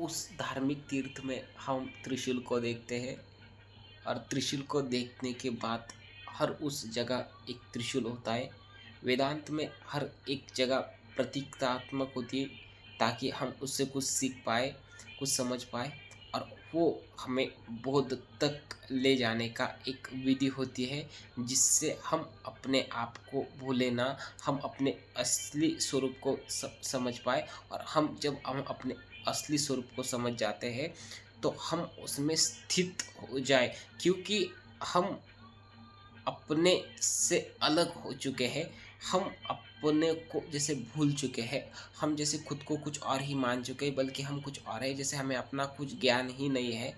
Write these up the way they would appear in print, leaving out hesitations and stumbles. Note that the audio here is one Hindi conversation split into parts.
उस धार्मिक तीर्थ में हम त्रिशूल को देखते हैं और त्रिशूल को देखने के बाद हर उस जगह एक त्रिशूल होता है। वेदांत में हर एक जगह प्रतीकात्मक होती है ताकि हम उससे कुछ सीख पाए, कुछ समझ पाए और वो हमें बोध तक ले जाने का एक विधि होती है जिससे हम अपने आप को भूले ना, हम अपने असली स्वरूप को समझ पाए। और जब हम अपने असली स्वरूप को समझ जाते हैं तो हम उसमें स्थित हो जाए, क्योंकि हम अपने से अलग हो चुके हैं। हम अपने को जैसे भूल चुके हैं, हम जैसे खुद को कुछ और ही मान चुके हैं, बल्कि हम कुछ और है, जैसे हमें अपना कुछ ज्ञान ही नहीं है।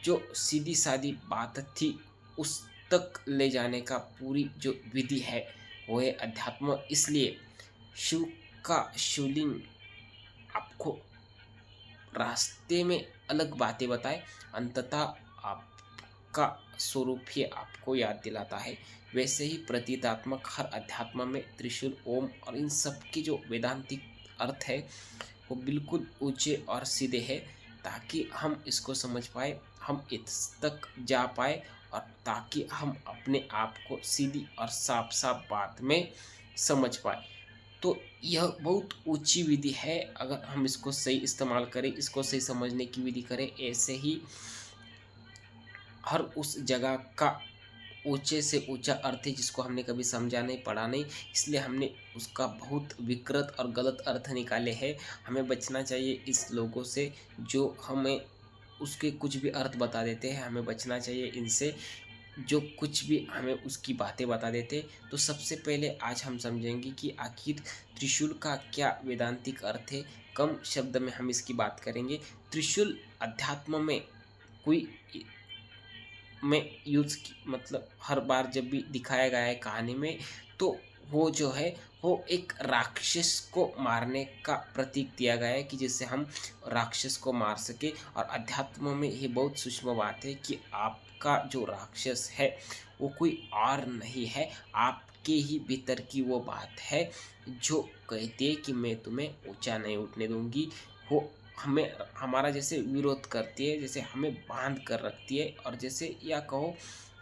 जो सीधी सादी बात थी उस तक ले जाने का पूरी जो विधि है वो है अध्यात्म। इसलिए शिव का शिवलिंग आपको रास्ते में अलग बातें बताए, अंततः आपका स्वरूप ही आपको याद दिलाता है। वैसे ही प्रतीकात्मक हर अध्यात्म में त्रिशूल, ओम और इन सब की जो वेदांतिक अर्थ है वो बिल्कुल ऊंचे और सीधे हैं, ताकि हम इसको समझ पाए, हम इस तक जा पाए और ताकि हम अपने आप को सीधी और साफ साफ बात में समझ पाए। तो यह बहुत ऊँची विधि है, अगर हम इसको सही इस्तेमाल करें, इसको सही समझने की विधि करें, ऐसे ही हर उस जगह का ऊँचे से ऊँचा अर्थ है जिसको हमने कभी समझा नहीं, पढ़ा नहीं, इसलिए हमने उसका बहुत विकृत और गलत अर्थ निकाले हैं। हमें बचना चाहिए इस लोगों से जो हमें उसके कुछ भी अर्थ बता देते हैं, हमें बचना चाहिए इनसे जो कुछ भी हमें उसकी बातें बता देते। तो सबसे पहले आज हम समझेंगे कि आखिर त्रिशूल का क्या वेदांतिक अर्थ है। कम शब्द में हम इसकी बात करेंगे। त्रिशूल अध्यात्म में कोई में यूज़ मतलब हर बार जब भी दिखाया गया है कहानी में, तो वो जो है वो एक राक्षस को मारने का प्रतीक दिया गया है कि जिससे हम राक्षस को मार सके। और अध्यात्म में ये बहुत सूक्ष्म बात है कि आपका जो राक्षस है वो कोई और नहीं है, आपके ही भीतर की वो बात है जो कहती है कि मैं तुम्हें ऊंचा नहीं उठने दूंगी। वो हमें हमारा जैसे विरोध करती है, जैसे हमें बांध कर रखती है, और जैसे या कहो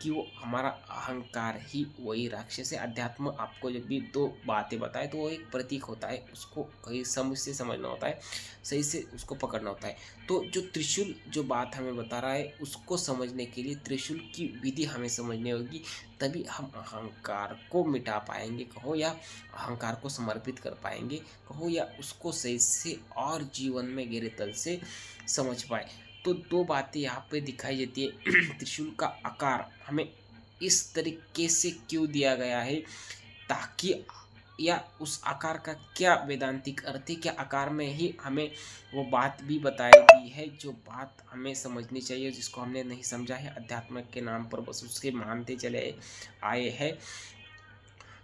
कि वो हमारा अहंकार ही वही राक्षस है। अध्यात्म आपको जब भी दो बातें बताए तो वो एक प्रतीक होता है, उसको कहीं समझ से समझना होता है, सही से उसको पकड़ना होता है। तो जो त्रिशूल जो बात हमें बता रहा है उसको समझने के लिए त्रिशूल की विधि हमें समझनी होगी, तभी हम अहंकार को मिटा पाएंगे कहो, या अहंकार को समर्पित कर पाएंगे कहो, या उसको सही से और जीवन में गहरे तल से समझ पाए। तो दो बातें यहाँ पे दिखाई देती है। त्रिशूल का आकार हमें इस तरीके से क्यों दिया गया है, ताकि या उस आकार का क्या वेदांतिक अर्थ है, क्या आकार में ही हमें वो बात भी बताई दी है जो बात हमें समझनी चाहिए, जिसको हमने नहीं समझा है, अध्यात्म के नाम पर बस उसके मानते चले आए हैं।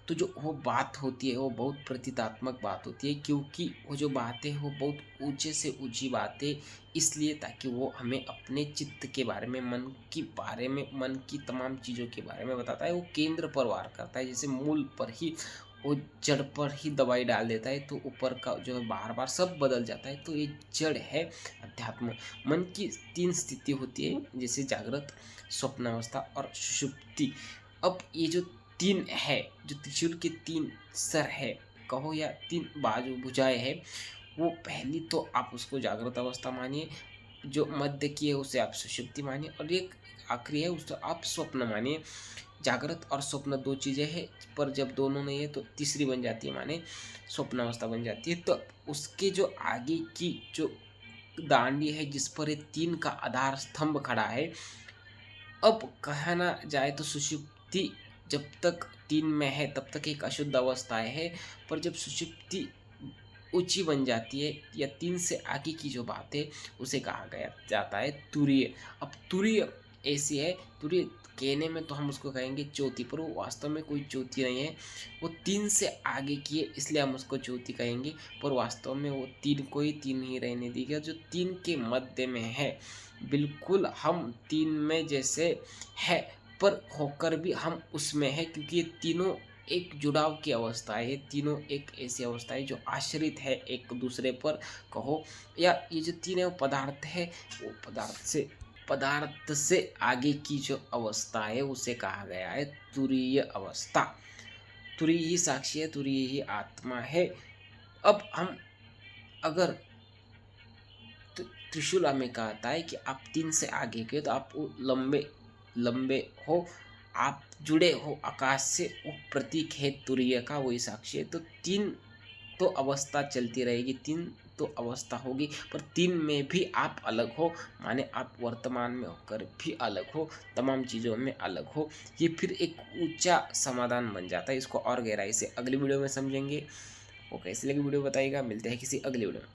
तो जो वो बात होती है वो बहुत प्रतीकात्मक बात होती है, क्योंकि वो जो बातें हैं वो बहुत ऊंचे से ऊंची बातें इसलिए ताकि वो हमें अपने चित्त के बारे में, मन के बारे में, मन की तमाम चीज़ों के बारे में बताता है। वो केंद्र पर वार करता है, जैसे मूल पर ही वो जड़ पर ही दवाई डाल देता है तो ऊपर का जो है बार बार सब बदल जाता है। तो ये जड़ है अध्यात्म। मन की तीन स्थिति होती है, जैसे जागृत, स्वप्नावस्था और सुषुप्ति। अब ये जो तीन है, जो त्रिशूल के तीन सर है कहो, या तीन बाजू भुजाएं है, वो पहली तो आप उसको जागृत अवस्था मानिए, जो मध्य की है उसे आप सुषुप्ति मानिए, और एक आखिरी है उसको आप स्वप्न मानिए। जागृत और स्वप्न दो चीज़ें हैं, पर जब दोनों नहीं है तो तीसरी बन जाती है, माने स्वप्न अवस्था बन जाती है। तो उसके जो आगे की जो दांडी है जिस पर ये तीन का आधार स्तंभ खड़ा है, अब कहना जाए तो सुषुप्ति जब तक तीन में है तब तक एक अशुद्ध अवस्थाएं है, पर जब सुषुप्ति ऊंची बन जाती है या तीन से आगे की जो बात है उसे कहा गया जाता है तुरीय। अब तुरीय ऐसी है, तुरीय कहने में तो हम उसको कहेंगे ज्योति, पर वो वास्तव में कोई ज्योति नहीं है, वो तीन से आगे की है इसलिए हम उसको ज्योति कहेंगे, पर वास्तव में वो तीन को ही तीन ही रहने देगा, जो तीन के मध्य में है। बिल्कुल हम तीन में जैसे है, पर होकर भी हम उसमें है, क्योंकि ये तीनों एक जुड़ाव की अवस्था है। ये तीनों एक ऐसी अवस्था है जो आश्रित है एक दूसरे पर कहो, या ये जो तीनों पदार्थ है वो पदार्थ से आगे की जो अवस्था है उसे कहा गया है तुरीय अवस्था। तुरीय ही साक्षी है, तुरीय ही आत्मा है। अब हम अगर त्रिशूला में कहता है कि आप तीन से आगे के, तो आप वो लंबे लंबे हो, आप जुड़े हो आकाश से, वो प्रतीक है तुरीय का, वही साक्षी है। तो तीन तो अवस्था चलती रहेगी, तीन तो अवस्था होगी, पर तीन में भी आप अलग हो, माने आप वर्तमान में होकर भी अलग हो, तमाम चीज़ों में अलग हो। ये फिर एक ऊंचा समाधान बन जाता है। इसको और गहराई से अगली वीडियो में समझेंगे। वो कैसी लगी वीडियो बताइएगा। मिलते हैं किसी अगली वीडियो में।